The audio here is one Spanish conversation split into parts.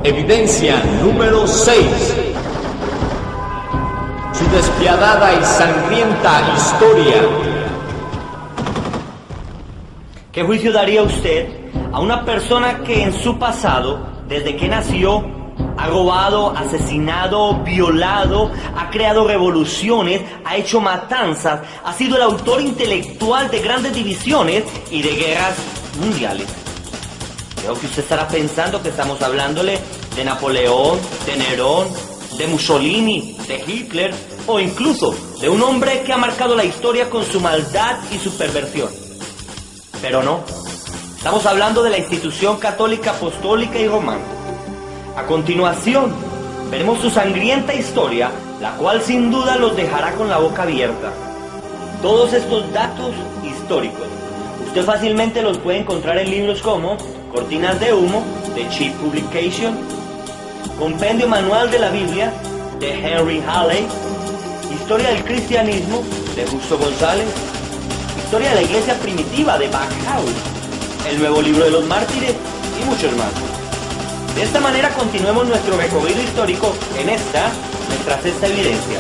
Evidencia número 6. Su despiadada y sangrienta historia. ¿Qué juicio daría usted a una persona que en su pasado, desde que nació, ha robado, asesinado, violado, ha creado revoluciones, ha hecho matanzas, ha sido el autor intelectual de grandes divisiones y de guerras mundiales? Creo que usted estará pensando que estamos hablándole de Napoleón, de Nerón, de Mussolini, de Hitler o incluso de un hombre que ha marcado la historia con su maldad y su perversión. Pero no, estamos hablando de la institución católica, apostólica y romana. A continuación, veremos su sangrienta historia, la cual sin duda los dejará con la boca abierta. Todos estos datos históricos, usted fácilmente los puede encontrar en libros como Cortinas de Humo, de Cheap Publication, Compendio Manual de la Biblia, de Henry Halley, Historia del Cristianismo, de Justo González, Historia de la Iglesia Primitiva, de Backhouse, El Nuevo Libro de los Mártires y muchos más. De esta manera continuemos nuestro recorrido histórico en nuestra sexta evidencia.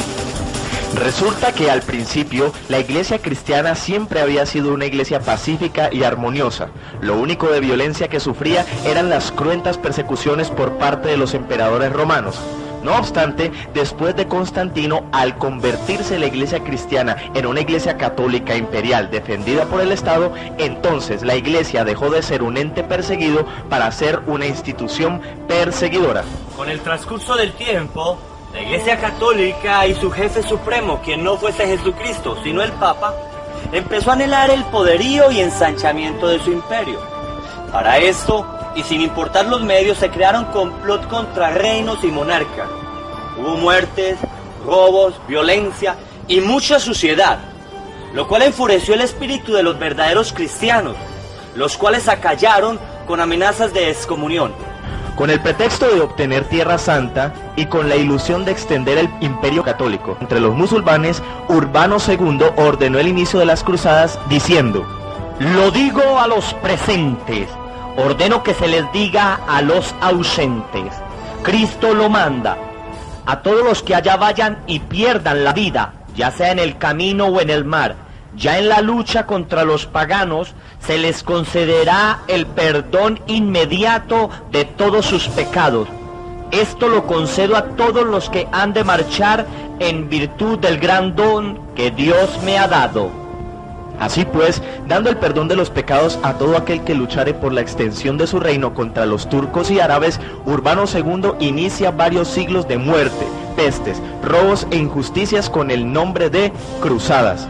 Resulta que al principio la iglesia cristiana siempre había sido una iglesia pacífica y armoniosa. Lo único de violencia que sufría eran las cruentas persecuciones por parte de los emperadores romanos. No obstante, después de Constantino, al convertirse la iglesia cristiana en una iglesia católica imperial defendida por el Estado, entonces la iglesia dejó de ser un ente perseguido para ser una institución perseguidora. Con el transcurso del tiempo, la Iglesia Católica y su jefe supremo, quien no fuese Jesucristo, sino el Papa, empezó a anhelar el poderío y ensanchamiento de su imperio. Para esto, y sin importar los medios, se crearon complot contra reinos y monarcas. Hubo muertes, robos, violencia y mucha suciedad, lo cual enfureció el espíritu de los verdaderos cristianos, los cuales acallaron con amenazas de excomunión. Con el pretexto de obtener Tierra Santa y con la ilusión de extender el imperio católico entre los musulmanes, Urbano II ordenó el inicio de las cruzadas diciendo: lo digo a los presentes, ordeno que se les diga a los ausentes, Cristo lo manda. A todos los que allá vayan y pierdan la vida, ya sea en el camino o en el mar, ya en la lucha contra los paganos, se les concederá el perdón inmediato de todos sus pecados. Esto lo concedo a todos los que han de marchar en virtud del gran don que Dios me ha dado. Así pues, dando el perdón de los pecados a todo aquel que luchare por la extensión de su reino contra los turcos y árabes, Urbano II inicia varios siglos de muerte, pestes, robos e injusticias con el nombre de cruzadas.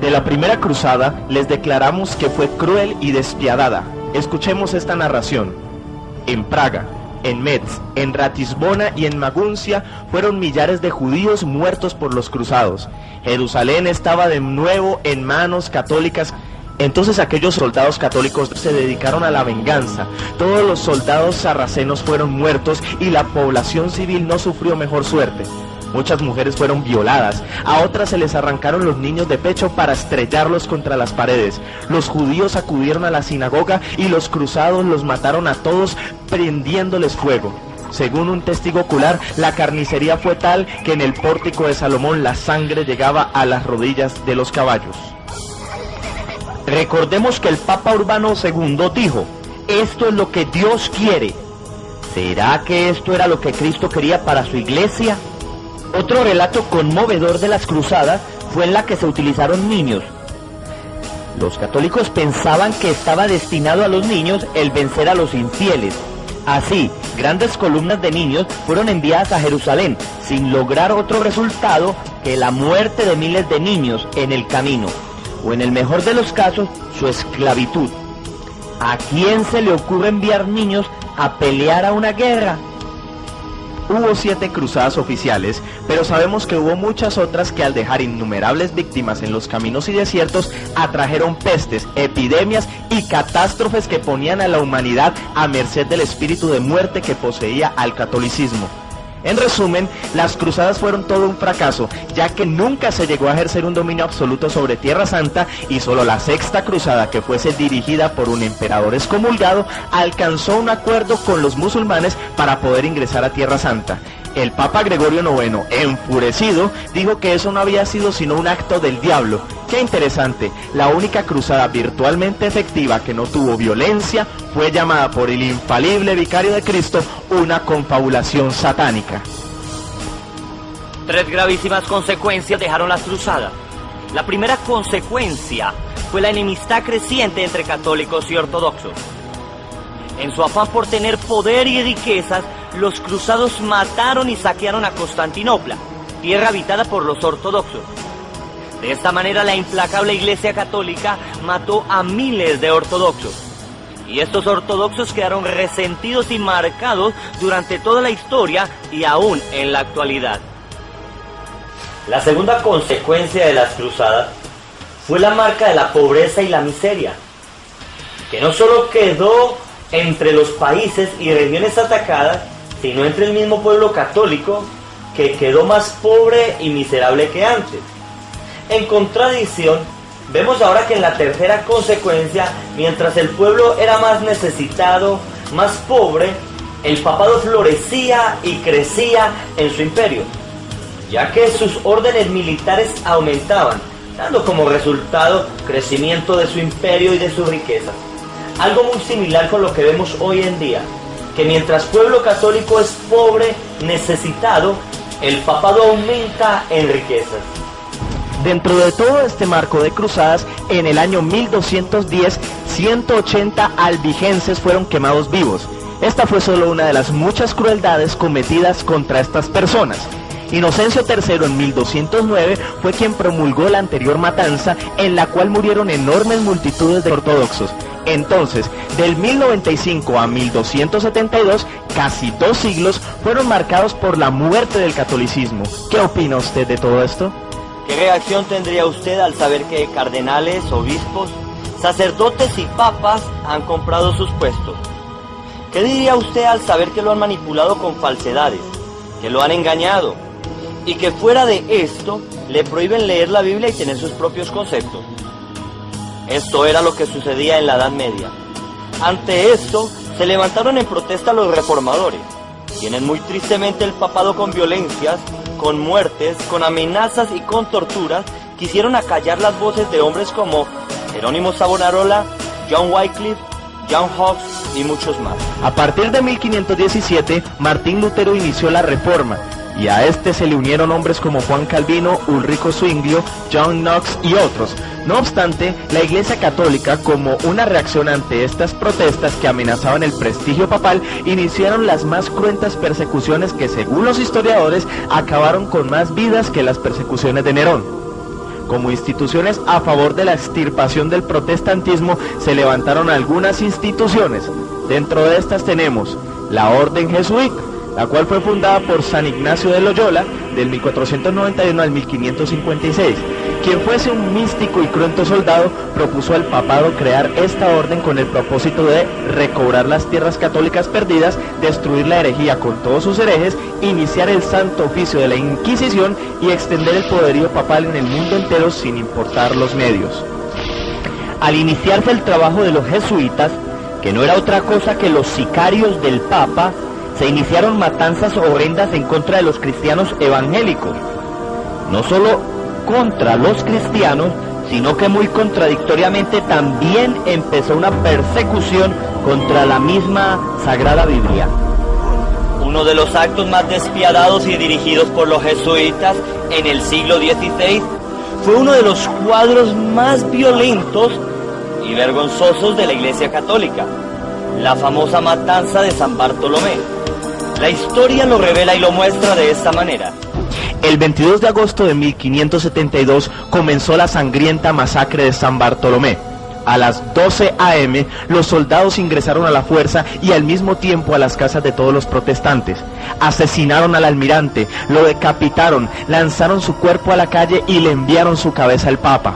De la primera cruzada les declaramos que fue cruel y despiadada. Escuchemos esta narración. En Praga, en Metz, en Ratisbona y en Maguncia fueron millares de judíos muertos por los cruzados. Jerusalén estaba de nuevo en manos católicas. Entonces aquellos soldados católicos se dedicaron a la venganza. Todos los soldados sarracenos fueron muertos y la población civil no sufrió mejor suerte. Muchas mujeres fueron violadas, a otras se les arrancaron los niños de pecho para estrellarlos contra las paredes. Los judíos acudieron a la sinagoga y los cruzados los mataron a todos prendiéndoles fuego. Según un testigo ocular, la carnicería fue tal que en el pórtico de Salomón la sangre llegaba a las rodillas de los caballos. Recordemos que el Papa Urbano II dijo: esto es lo que Dios quiere. ¿Será que esto era lo que Cristo quería para su iglesia? Otro relato conmovedor de las cruzadas fue en la que se utilizaron niños. Los católicos pensaban que estaba destinado a los niños el vencer a los infieles. Así, grandes columnas de niños fueron enviadas a Jerusalén, sin lograr otro resultado que la muerte de miles de niños en el camino, o en el mejor de los casos, su esclavitud. ¿A quién se le ocurre enviar niños a pelear a una guerra? Hubo 7 cruzadas oficiales, pero sabemos que hubo muchas otras que al dejar innumerables víctimas en los caminos y desiertos, atrajeron pestes, epidemias y catástrofes que ponían a la humanidad a merced del espíritu de muerte que poseía al catolicismo. En resumen, las cruzadas fueron todo un fracaso, ya que nunca se llegó a ejercer un dominio absoluto sobre Tierra Santa y solo la sexta cruzada, que fuese dirigida por un emperador excomulgado, alcanzó un acuerdo con los musulmanes para poder ingresar a Tierra Santa. El Papa Gregorio IX, enfurecido, dijo que eso no había sido sino un acto del diablo. Qué interesante, la única cruzada virtualmente efectiva que no tuvo violencia fue llamada por el infalible vicario de Cristo una confabulación satánica. 3 gravísimas consecuencias dejaron las cruzadas. La primera consecuencia fue la enemistad creciente entre católicos y ortodoxos. En su afán por tener poder y riquezas, los cruzados mataron y saquearon a Constantinopla, tierra habitada por los ortodoxos. De esta manera, la implacable Iglesia Católica mató a miles de ortodoxos. Y estos ortodoxos quedaron resentidos y marcados durante toda la historia y aún en la actualidad. La segunda consecuencia de las cruzadas fue la marca de la pobreza y la miseria, que no solo quedó entre los países y regiones atacadas, sino entre el mismo pueblo católico, que quedó más pobre y miserable que antes. En contradicción, vemos ahora que en la tercera consecuencia, mientras el pueblo era más necesitado, más pobre, el papado florecía y crecía en su imperio, ya que sus órdenes militares aumentaban, dando como resultado crecimiento de su imperio y de sus riquezas. Algo muy similar con lo que vemos hoy en día, que mientras pueblo católico es pobre, necesitado, el papado aumenta en riquezas. Dentro de todo este marco de cruzadas, en el año 1210, 180 albigenses fueron quemados vivos. Esta fue solo una de las muchas crueldades cometidas contra estas personas. Inocencio III en 1209 fue quien promulgó la anterior matanza, en la cual murieron enormes multitudes de ortodoxos. Entonces, del 1095 a 1272, casi 2 siglos fueron marcados por la muerte del catolicismo. ¿Qué opina usted de todo esto? ¿Qué reacción tendría usted al saber que cardenales, obispos, sacerdotes y papas han comprado sus puestos? ¿Qué diría usted al saber que lo han manipulado con falsedades, que lo han engañado, y que fuera de esto le prohíben leer la Biblia y tener sus propios conceptos? Esto era lo que sucedía en la Edad Media. Ante esto, se levantaron en protesta los reformadores, quienes muy tristemente el papado con violencias, con muertes, con amenazas y con torturas, quisieron acallar las voces de hombres como Jerónimo Savonarola, John Wycliffe, John Knox y muchos más. A partir de 1517, Martín Lutero inició la Reforma, y a este se le unieron hombres como Juan Calvino, Ulrico Zwinglio, John Knox y otros. No obstante, la Iglesia Católica, como una reacción ante estas protestas que amenazaban el prestigio papal, iniciaron las más cruentas persecuciones que, según los historiadores, acabaron con más vidas que las persecuciones de Nerón. Como instituciones a favor de la extirpación del protestantismo, se levantaron algunas instituciones. Dentro de estas tenemos la Orden Jesuita, la cual fue fundada por San Ignacio de Loyola del 1491 al 1556. Quien fuese un místico y cruento soldado, propuso al papado crear esta orden con el propósito de recobrar las tierras católicas perdidas, destruir la herejía con todos sus herejes, iniciar el santo oficio de la Inquisición y extender el poderío papal en el mundo entero sin importar los medios. Al iniciarse el trabajo de los jesuitas, que no era otra cosa que los sicarios del Papa, se iniciaron matanzas horrendas en contra de los cristianos evangélicos. No solo contra los cristianos, sino que muy contradictoriamente también empezó una persecución contra la misma Sagrada Biblia. Uno de los actos más despiadados y dirigidos por los jesuitas en el siglo XVI fue uno de los cuadros más violentos y vergonzosos de la Iglesia Católica, la famosa matanza de San Bartolomé. La historia lo revela y lo muestra de esta manera. El 22 de agosto de 1572 comenzó la sangrienta masacre de San Bartolomé. A las 12 a.m. los soldados ingresaron a la fuerza y al mismo tiempo a las casas de todos los protestantes. Asesinaron al almirante, lo decapitaron, lanzaron su cuerpo a la calle y le enviaron su cabeza al Papa.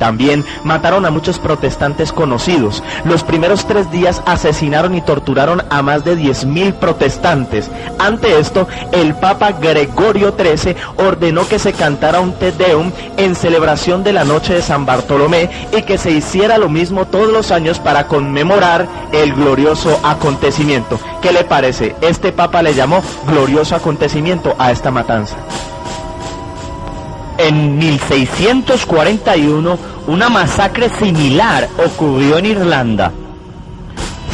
También mataron a muchos protestantes conocidos. Los primeros 3 días asesinaron y torturaron a más de 10.000 protestantes. Ante esto, el Papa Gregorio XIII ordenó que se cantara un Te Deum en celebración de la noche de San Bartolomé y que se hiciera lo mismo todos los años para conmemorar el glorioso acontecimiento. ¿Qué le parece? Este Papa le llamó glorioso acontecimiento a esta matanza. En 1641, una masacre similar ocurrió en Irlanda.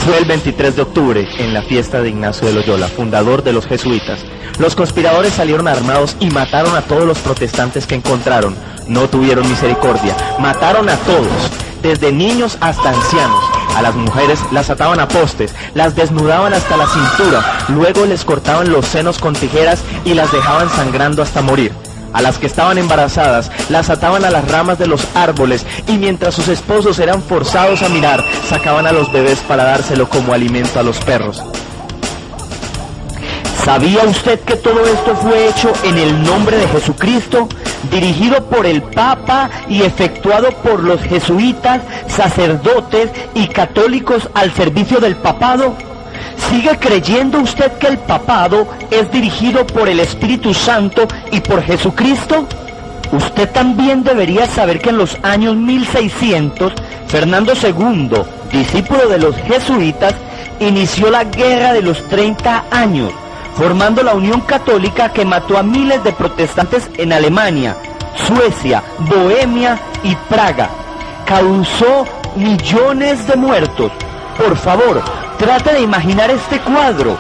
Fue el 23 de octubre, en la fiesta de Ignacio de Loyola, fundador de los jesuitas. Los conspiradores salieron armados y mataron a todos los protestantes que encontraron. No tuvieron misericordia, mataron a todos, desde niños hasta ancianos. A las mujeres las ataban a postes, las desnudaban hasta la cintura, luego les cortaban los senos con tijeras y las dejaban sangrando hasta morir. A las que estaban embarazadas, las ataban a las ramas de los árboles y mientras sus esposos eran forzados a mirar, sacaban a los bebés para dárselo como alimento a los perros. ¿Sabía usted que todo esto fue hecho en el nombre de Jesucristo, dirigido por el Papa y efectuado por los jesuitas, sacerdotes y católicos al servicio del papado? ¿Sigue creyendo usted que el papado es dirigido por el Espíritu Santo y por Jesucristo? Usted también debería saber que en los años 1600, Fernando II, discípulo de los jesuitas, inició la Guerra de los 30 años, formando la Unión Católica que mató a miles de protestantes en Alemania, Suecia, Bohemia y Praga. Causó millones de muertos. Por favor, trate de imaginar este cuadro.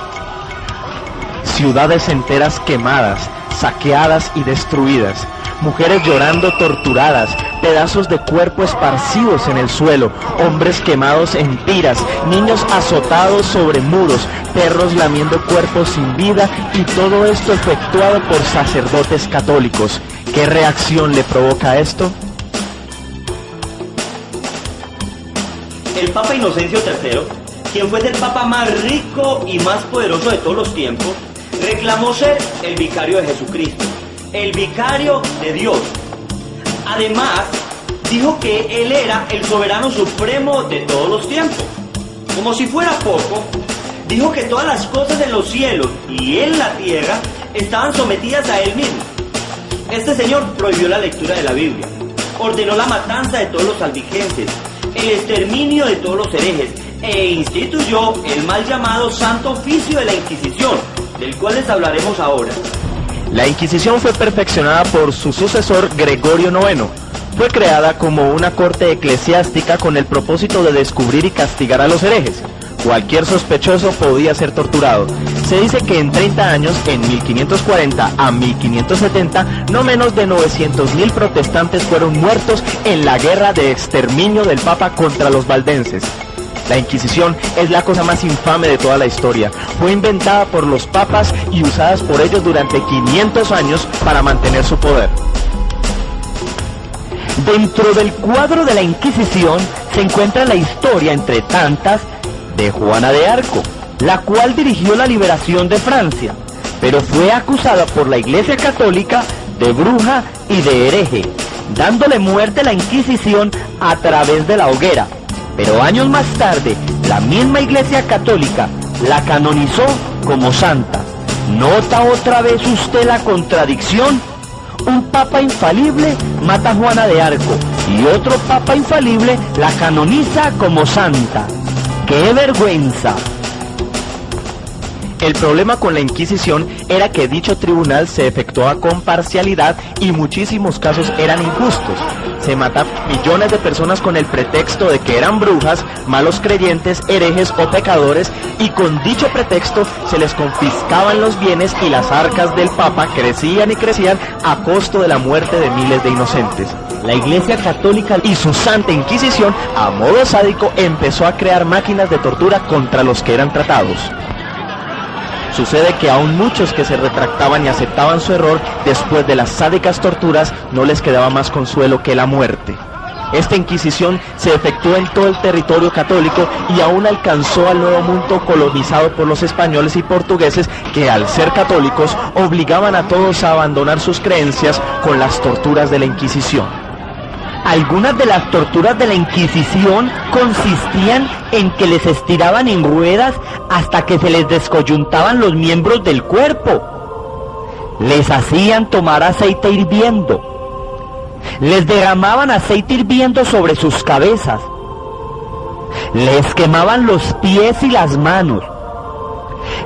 Ciudades enteras quemadas, saqueadas y destruidas. Mujeres llorando torturadas, pedazos de cuerpo esparcidos en el suelo, hombres quemados en tiras, niños azotados sobre muros, perros lamiendo cuerpos sin vida y todo esto efectuado por sacerdotes católicos. ¿Qué reacción le provoca esto? El Papa Inocencio III, quien fue el Papa más rico y más poderoso de todos los tiempos, reclamó ser el vicario de Jesucristo, el vicario de Dios. Además, dijo que él era el soberano supremo de todos los tiempos. Como si fuera poco, dijo que todas las cosas en los cielos y en la tierra estaban sometidas a él mismo. Este señor prohibió la lectura de la Biblia, ordenó la matanza de todos los albigenses, el exterminio de todos los herejes e instituyó el mal llamado Santo Oficio de la Inquisición, del cual les hablaremos ahora. La Inquisición fue perfeccionada por su sucesor Gregorio IX. Fue creada como una corte eclesiástica con el propósito de descubrir y castigar a los herejes. Cualquier sospechoso podía ser torturado. Se dice que en 30 años, en 1540 a 1570, no menos de 900.000 protestantes fueron muertos en la guerra de exterminio del Papa contra los valdenses. La Inquisición es la cosa más infame de toda la historia. Fue inventada por los papas y usadas por ellos durante 500 años para mantener su poder. Dentro del cuadro de la Inquisición se encuentra la historia, entre tantas, de Juana de Arco, la cual dirigió la liberación de Francia, pero fue acusada por la Iglesia Católica de bruja y de hereje, dándole muerte a la Inquisición a través de la hoguera. Pero años más tarde, la misma Iglesia Católica la canonizó como santa. ¿Nota otra vez usted la contradicción? Un papa infalible mata a Juana de Arco y otro papa infalible la canoniza como santa. ¡Qué vergüenza! El problema con la Inquisición era que dicho tribunal se efectuaba con parcialidad y muchísimos casos eran injustos. Se mataban millones de personas con el pretexto de que eran brujas, malos creyentes, herejes o pecadores, y con dicho pretexto se les confiscaban los bienes y las arcas del Papa crecían y crecían a costo de la muerte de miles de inocentes. La Iglesia Católica y su Santa Inquisición, a modo sádico, empezó a crear máquinas de tortura contra los que eran tratados. Sucede que aún muchos que se retractaban y aceptaban su error, después de las sádicas torturas, no les quedaba más consuelo que la muerte. Esta Inquisición se efectuó en todo el territorio católico y aún alcanzó al Nuevo Mundo colonizado por los españoles y portugueses que, al ser católicos, obligaban a todos a abandonar sus creencias con las torturas de la Inquisición. Algunas de las torturas de la Inquisición consistían en que les estiraban en ruedas hasta que se les descoyuntaban los miembros del cuerpo. Les hacían tomar aceite hirviendo. Les derramaban aceite hirviendo sobre sus cabezas. Les quemaban los pies y las manos.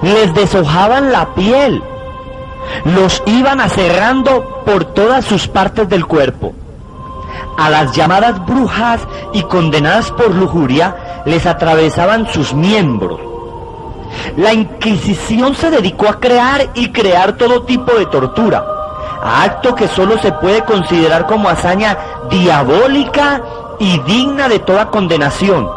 Les deshojaban la piel. Los iban aserrando por todas sus partes del cuerpo. A las llamadas brujas y condenadas por lujuria les atravesaban sus miembros. La Inquisición se dedicó a crear todo tipo de tortura, acto que solo se puede considerar como hazaña diabólica y digna de toda condenación.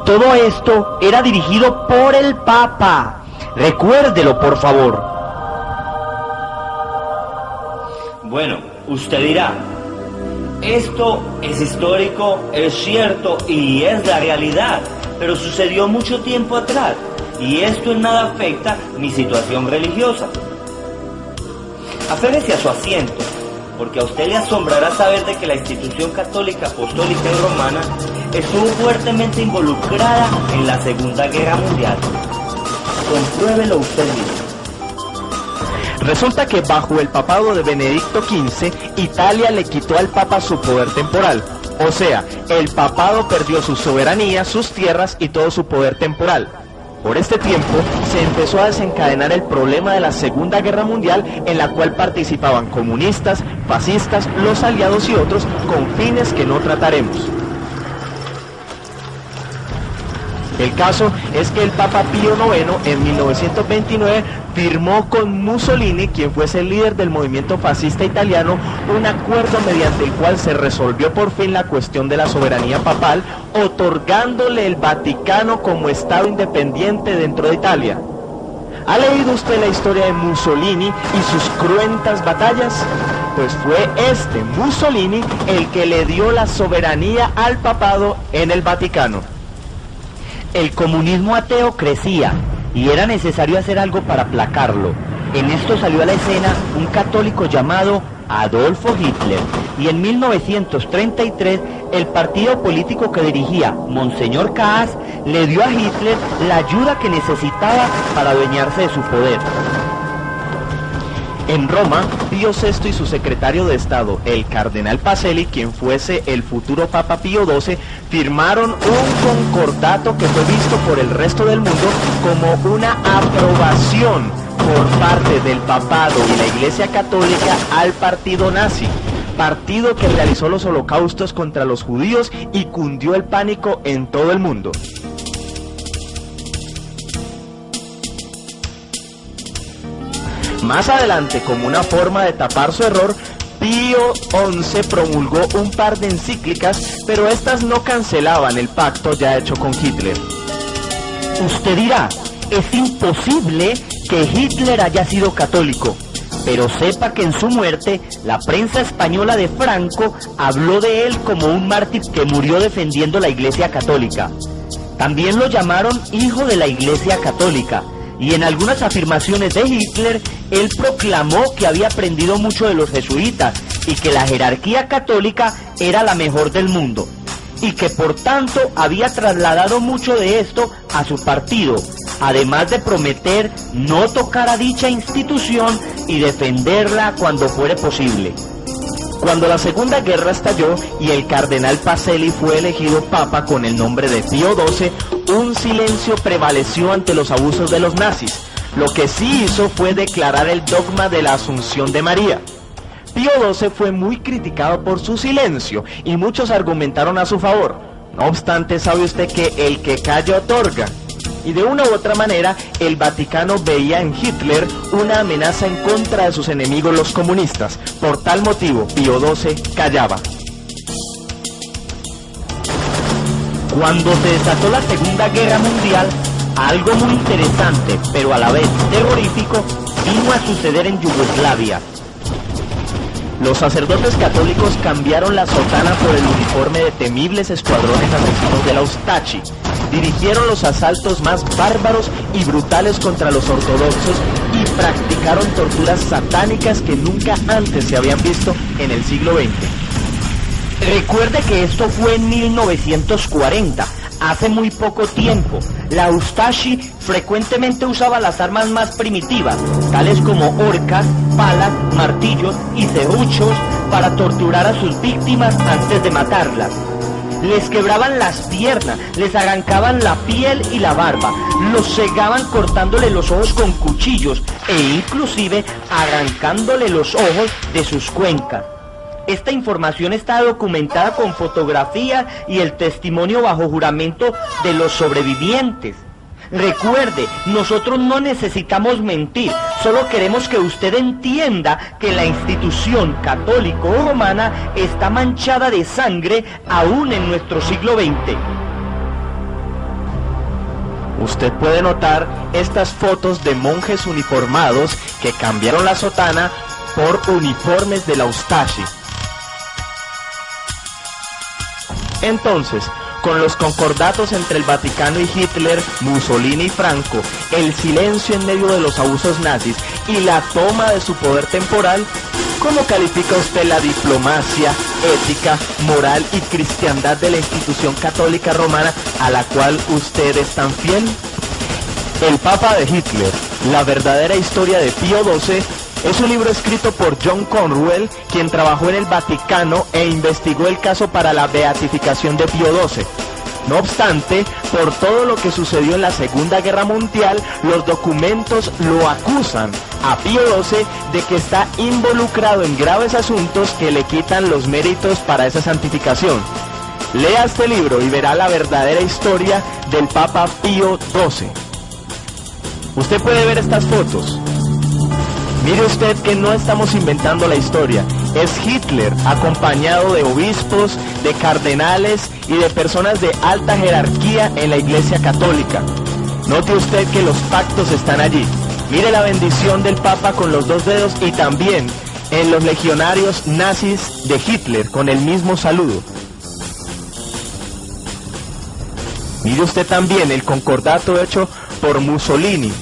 Todo esto era dirigido por el Papa. Recuérdelo, por favor. Bueno, usted dirá, esto es histórico, es cierto y es la realidad, pero sucedió mucho tiempo atrás y esto en nada afecta mi situación religiosa. Aférrese a su asiento, porque a usted le asombrará saber de que la institución católica, apostólica y romana estuvo fuertemente involucrada en la Segunda Guerra Mundial. Compruébelo usted mismo. Resulta que bajo el papado de Benedicto XV, Italia le quitó al Papa su poder temporal. O sea, el papado perdió su soberanía, sus tierras y todo su poder temporal. Por este tiempo se empezó a desencadenar el problema de la Segunda Guerra Mundial, en la cual participaban comunistas, fascistas, los aliados y otros con fines que no trataremos. El caso es que el Papa Pío IX en 1929 firmó con Mussolini, quien fuese el líder del movimiento fascista italiano, un acuerdo mediante el cual se resolvió por fin la cuestión de la soberanía papal, otorgándole el Vaticano como Estado independiente dentro de Italia. ¿Ha leído usted la historia de Mussolini y sus cruentas batallas? Pues fue Mussolini el que le dio la soberanía al papado en el Vaticano. El comunismo ateo crecía y era necesario hacer algo para aplacarlo. En esto salió a la escena un católico llamado Adolfo Hitler, y en 1933 el partido político que dirigía Monseñor Kaas le dio a Hitler la ayuda que necesitaba para adueñarse de su poder. En Roma, Pío VI y su secretario de Estado, el cardenal Pacelli, quien fuese el futuro Papa Pío XII, firmaron un concordato que fue visto por el resto del mundo como una aprobación por parte del papado y la Iglesia Católica al partido nazi, partido que realizó los holocaustos contra los judíos y cundió el pánico en todo el mundo. Más adelante, como una forma de tapar su error, Pío XI promulgó un par de encíclicas, pero estas no cancelaban el pacto ya hecho con Hitler. Usted dirá, es imposible que Hitler haya sido católico, pero sepa que en su muerte, la prensa española de Franco habló de él como un mártir que murió defendiendo la Iglesia Católica. También lo llamaron hijo de la Iglesia Católica. Y en algunas afirmaciones de Hitler, él proclamó que había aprendido mucho de los jesuitas y que la jerarquía católica era la mejor del mundo, y que por tanto había trasladado mucho de esto a su partido, además de prometer no tocar a dicha institución y defenderla cuando fuere posible. Cuando la Segunda Guerra estalló y el cardenal Pacelli fue elegido papa con el nombre de Pío XII, un silencio prevaleció ante los abusos de los nazis. Lo que sí hizo fue declarar el dogma de la Asunción de María. Pío XII fue muy criticado por su silencio y muchos argumentaron a su favor. No obstante, sabe usted que el que calla otorga. Y de una u otra manera, el Vaticano veía en Hitler una amenaza en contra de sus enemigos los comunistas. Por tal motivo, Pío XII callaba. Cuando se desató la Segunda Guerra Mundial, algo muy interesante, pero a la vez terrorífico, vino a suceder en Yugoslavia. Los sacerdotes católicos cambiaron la sotana por el uniforme de temibles escuadrones asesinos de la Ustachi. Dirigieron los asaltos más bárbaros y brutales contra los ortodoxos y practicaron torturas satánicas que nunca antes se habían visto en el siglo XX. Recuerde que esto fue en 1940, hace muy poco tiempo. La Ustashi frecuentemente usaba las armas más primitivas, tales como horcas, palas, martillos y serruchos, para torturar a sus víctimas antes de matarlas. Les quebraban las piernas, les arrancaban la piel y la barba, los cegaban cortándole los ojos con cuchillos e inclusive arrancándole los ojos de sus cuencas. Esta información está documentada con fotografía y el testimonio bajo juramento de los sobrevivientes. Recuerde, nosotros no necesitamos mentir, solo queremos que usted entienda que la institución católico-romana está manchada de sangre aún en nuestro siglo XX. Usted puede notar estas fotos de monjes uniformados que cambiaron la sotana por uniformes de la Ustashi. Entonces, con los concordatos entre el Vaticano y Hitler, Mussolini y Franco, el silencio en medio de los abusos nazis y la toma de su poder temporal, ¿cómo califica usted la diplomacia, ética, moral y cristiandad de la institución católica romana a la cual usted es tan fiel? El Papa de Hitler, la verdadera historia de Pío XII, es un libro escrito por John Cornwell, quien trabajó en el Vaticano e investigó el caso para la beatificación de Pío XII. No obstante, por todo lo que sucedió en la Segunda Guerra Mundial, los documentos lo acusan a Pío XII de que está involucrado en graves asuntos que le quitan los méritos para esa santificación. Lea este libro y verá la verdadera historia del Papa Pío XII. Usted puede ver estas fotos. Mire usted que no estamos inventando la historia, es Hitler acompañado de obispos, de cardenales y de personas de alta jerarquía en la Iglesia Católica. Note usted que los pactos están allí. Mire la bendición del Papa con los dos dedos y también en los legionarios nazis de Hitler con el mismo saludo. Mire usted también el concordato hecho por Mussolini.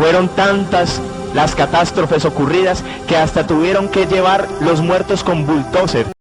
Fueron tantas las catástrofes ocurridas que hasta tuvieron que llevar los muertos con bulldozer.